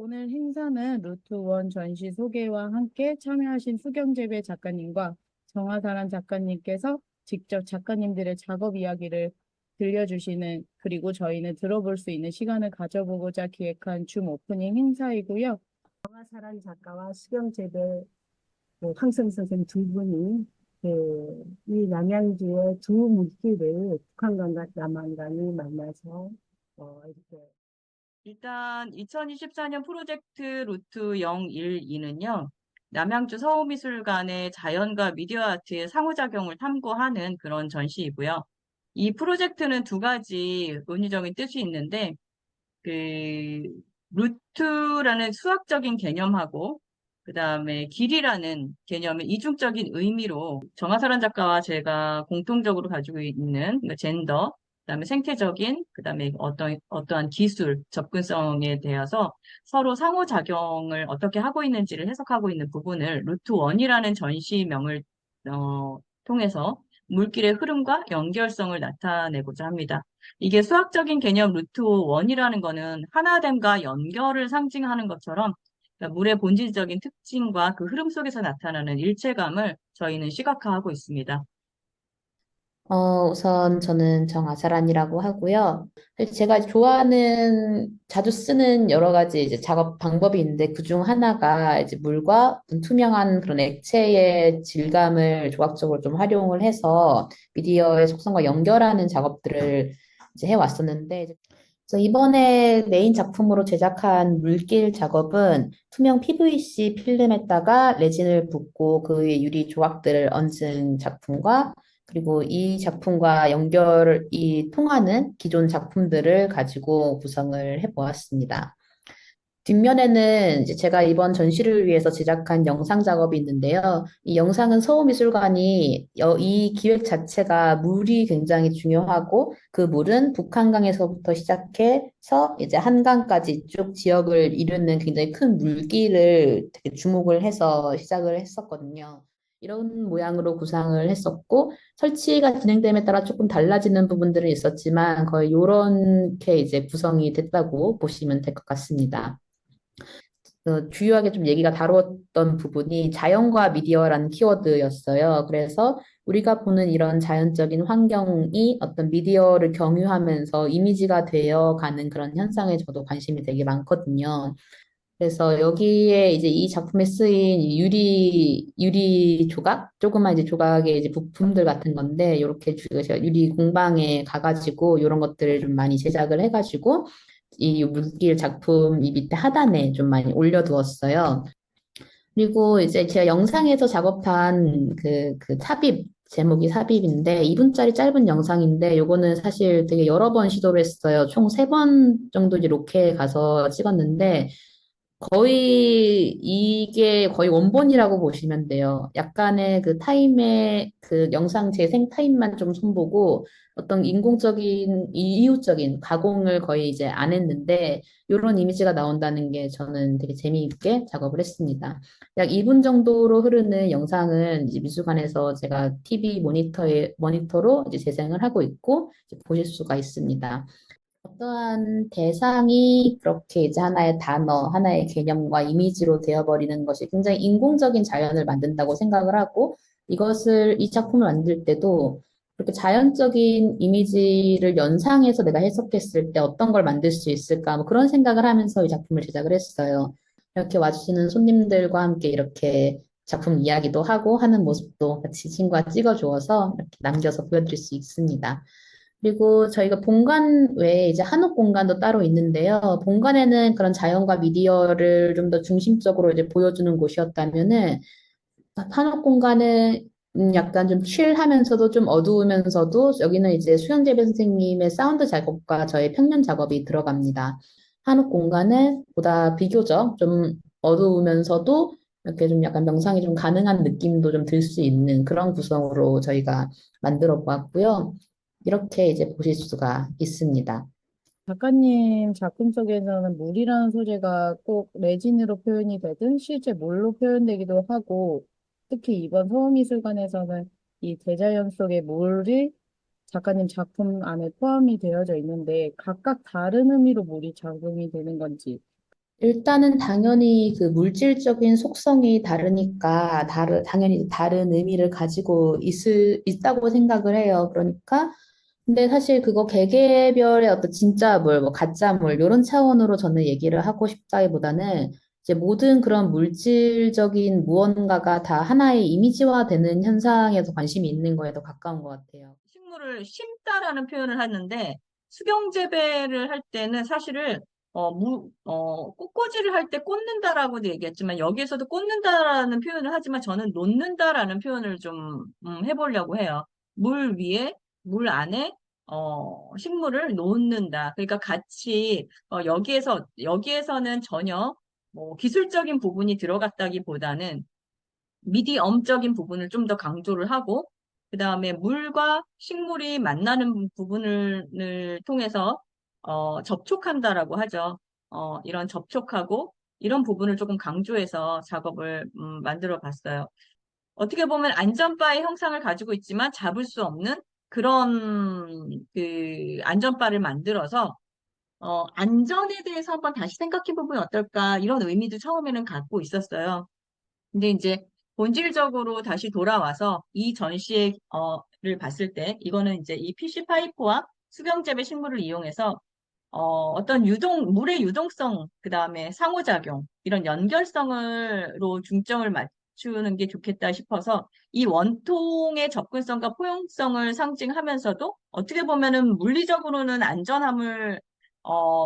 오늘 행사는 루트1 전시 소개와 함께 참여하신 수경재배 작가님과 정화사란 작가님께서 직접 작가님들의 작업 이야기를 들려주시는, 그리고 저희는 들어볼 수 있는 시간을 가져보고자 기획한 줌 오프닝 행사이고요. 정화사란 작가와 수경재배 황선 선생님 두 분이 이 남양주의 두 물길을 북한과 남한간이 만나서 이렇게 일단 2024년 프로젝트 루트 012는요, 남양주 서호미술관의 자연과 미디어 아트의 상호작용을 탐구하는 그런 전시이고요. 이 프로젝트는 두 가지 논의적인 뜻이 있는데, 그, 루트라는 수학적인 개념하고, 그 다음에 길이라는 개념의 이중적인 의미로 정하사란 작가와 제가 공통적으로 가지고 있는 젠더, 그다음에 생태적인, 그다음에 어떠한 기술, 접근성에 대해서 서로 상호작용을 어떻게 하고 있는지를 해석하고 있는 부분을 루트 원이라는 전시명을 통해서 물길의 흐름과 연결성을 나타내고자 합니다. 이게 수학적인 개념 루트 원이라는 거는 하나됨과 연결을 상징하는 것처럼 그러니까 물의 본질적인 특징과 그 흐름 속에서 나타나는 일체감을 저희는 시각화하고 있습니다. 우선 저는 정아사란이라고 하고요. 사실 제가 좋아하는, 자주 쓰는 여러 가지 이제 작업 방법이 있는데 그중 하나가 이제 물과 투명한 그런 액체의 질감을 조각적으로 좀 활용을 해서 미디어의 속성과 연결하는 작업들을 이제 해왔었는데, 그래서 이번에 메인 작품으로 제작한 물길 작업은 투명 PVC 필름에다가 레진을 붓고 그 위에 유리 조각들을 얹은 작품과 그리고 이 작품과 연결이 통하는 기존 작품들을 가지고 구성을 해보았습니다. 뒷면에는 이제 제가 이번 전시를 위해서 제작한 영상 작업이 있는데요. 이 영상은 서울미술관이 이 기획 자체가 물이 굉장히 중요하고 그 물은 북한강에서부터 시작해서 이제 한강까지 쭉 지역을 이루는 굉장히 큰 물길을 되게 주목을 해서 시작을 했었거든요. 이런 모양으로 구상을 했었고 설치가 진행됨에 따라 조금 달라지는 부분들은 있었지만 거의 요렇게 이제 구성이 됐다고 보시면 될 것 같습니다. 주요하게 좀 얘기가 다루었던 부분이 자연과 미디어라는 키워드였어요. 그래서 우리가 보는 이런 자연적인 환경이 어떤 미디어를 경유하면서 이미지가 되어 가는 그런 현상에 저도 관심이 되게 많거든요. 그래서 여기에 이제 이 작품에 쓰인 유리 조각, 조그만 이제 조각의 이제 부품들 같은 건데, 이렇게 제가 유리 공방에 가가지고 이런 것들을 좀 많이 제작을 해가지고 이 물길 작품 이 밑에 하단에 좀 많이 올려두었어요. 그리고 이제 제가 영상에서 작업한 그 삽입, 제목이 삽입인데, 2분짜리 짧은 영상인데, 요거는 사실 되게 여러 번 시도를 했어요. 총 3번 정도 이제 로케에 가서 찍었는데, 거의 이게 거의 원본이라고 보시면 돼요. 약간의 그 타임의 그 영상 재생 타임만 좀 손보고 어떤 인공적인 이유적인 가공을 거의 이제 안 했는데 이런 이미지가 나온다는 게 저는 되게 재미있게 작업을 했습니다. 약 2분 정도로 흐르는 영상은 이제 미술관에서 제가 TV 모니터로 이제 재생을 하고 있고 이제 보실 수가 있습니다. 어떠한 대상이 그렇게 이제 하나의 단어, 하나의 개념과 이미지로 되어버리는 것이 굉장히 인공적인 자연을 만든다고 생각을 하고 이 작품을 만들 때도 그렇게 자연적인 이미지를 연상해서 내가 해석했을 때 어떤 걸 만들 수 있을까 뭐 그런 생각을 하면서 이 작품을 제작을 했어요. 이렇게 와주시는 손님들과 함께 이렇게 작품 이야기도 하고 하는 모습도 같이 친구가 찍어주어서 이렇게 남겨서 보여드릴 수 있습니다. 그리고 저희가 본관 외에 이제 한옥 공간도 따로 있는데요. 본관에는 그런 자연과 미디어를 좀 더 중심적으로 이제 보여주는 곳이었다면은 한옥 공간은 약간 좀 칠하면서도 좀 어두우면서도 여기는 이제 수현재배 선생님의 사운드 작업과 저의 평면 작업이 들어갑니다. 한옥 공간은 보다 비교적 좀 어두우면서도 이렇게 좀 약간 명상이 좀 가능한 느낌도 좀 들 수 있는 그런 구성으로 저희가 만들어 보았고요. 이렇게 이제 보실 수가 있습니다. 작가님 작품 속에서는 물이라는 소재가 꼭 레진으로 표현이 되든 실제 물로 표현되기도 하고, 특히 이번 서울미술관에서는 이 대자연 속의 물이 작가님 작품 안에 포함이 되어져 있는데 각각 다른 의미로 물이 작용이 되는 건지, 일단은 당연히 그 물질적인 속성이 다르니까 당연히 다른 의미를 가지고 있다고 생각을 해요. 그러니까 근데 사실 그거 개개별의 어떤 진짜 물, 뭐 가짜 물 이런 차원으로 저는 얘기를 하고 싶다기보다는 이제 모든 그런 물질적인 무언가가 다 하나의 이미지화되는 현상에 더 관심이 있는 거에 더 가까운 것 같아요. 식물을 심다라는 표현을 하는데 수경 재배를 할 때는 사실은 꽃꽂이를 할 때 꽂는다라고도 얘기했지만 여기에서도 꽂는다라는 표현을 하지만 저는 놓는다라는 표현을 좀 해보려고 해요. 물 위에 물 안에 식물을 놓는다. 그러니까 같이 여기에서는 전혀 뭐 기술적인 부분이 들어갔다기보다는 미디엄적인 부분을 좀 더 강조를 하고, 그 다음에 물과 식물이 만나는 부분을 통해서, 접촉한다라고 하죠. 이런 접촉하고, 이런 부분을 조금 강조해서 작업을, 만들어 봤어요. 어떻게 보면 안전바의 형상을 가지고 있지만 잡을 수 없는 그런 그 안전바를 만들어서, 안전에 대해서 한번 다시 생각해 보면 어떨까, 이런 의미도 처음에는 갖고 있었어요. 근데 이제 본질적으로 다시 돌아와서 이 전시를 봤을 때 이거는 이제 이 PC 파이프와 수경재배 식물을 이용해서 어떤 물의 유동성, 그 다음에 상호작용, 이런 연결성으로 중점을 맞추는 게 좋겠다 싶어서 이 원통의 접근성과 포용성을 상징하면서도 어떻게 보면은 물리적으로는 안전함을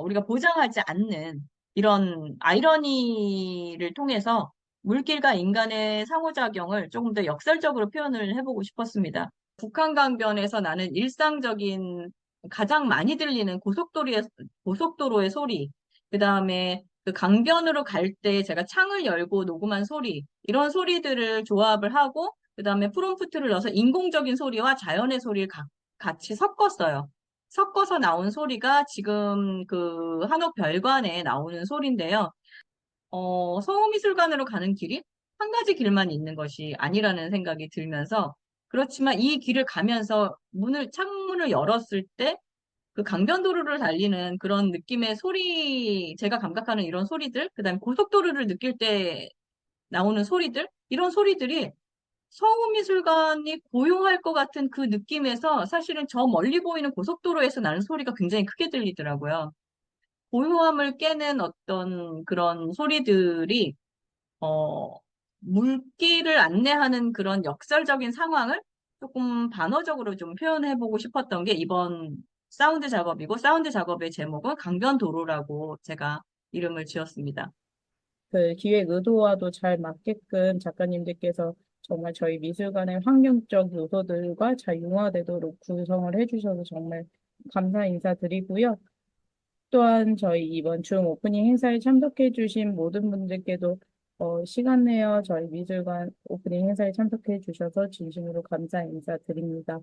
우리가 보장하지 않는 이런 아이러니를 통해서 물길과 인간의 상호작용을 조금 더 역설적으로 표현을 해보고 싶었습니다. 북한 강변에서 나는 일상적인 가장 많이 들리는 고속도로의 소리, 그 다음에 그 강변으로 갈 때 제가 창을 열고 녹음한 소리, 이런 소리들을 조합을 하고, 그 다음에 프롬프트를 넣어서 인공적인 소리와 자연의 소리를 같이 섞었어요. 섞어서 나온 소리가 지금 그 한옥별관에 나오는 소리인데요. 서울미술관으로 가는 길이 한 가지 길만 있는 것이 아니라는 생각이 들면서, 그렇지만 이 길을 가면서 창문을 열었을 때 그 강변도로를 달리는 그런 느낌의 소리, 제가 감각하는 이런 소리들, 그다음에 고속도로를 느낄 때 나오는 소리들, 이런 소리들이 서울미술관이 고요할 것 같은 그 느낌에서 사실은 저 멀리 보이는 고속도로에서 나는 소리가 굉장히 크게 들리더라고요. 고요함을 깨는 어떤 그런 소리들이 어, 물길을 안내하는 그런 역설적인 상황을 조금 단어적으로 좀 표현해보고 싶었던 게 이번 사운드 작업이고, 사운드 작업의 제목은 강변도로라고 제가 이름을 지었습니다. 그 기획 의도와도 잘 맞게끔 작가님들께서 정말 저희 미술관의 환경적 요소들과 잘 융화되도록 구성을 해주셔서 정말 감사 인사드리고요. 또한 저희 이번 줌 오프닝 행사에 참석해주신 모든 분들께도 시간 내어 저희 미술관 오프닝 행사에 참석해 주셔서 진심으로 감사 인사드립니다.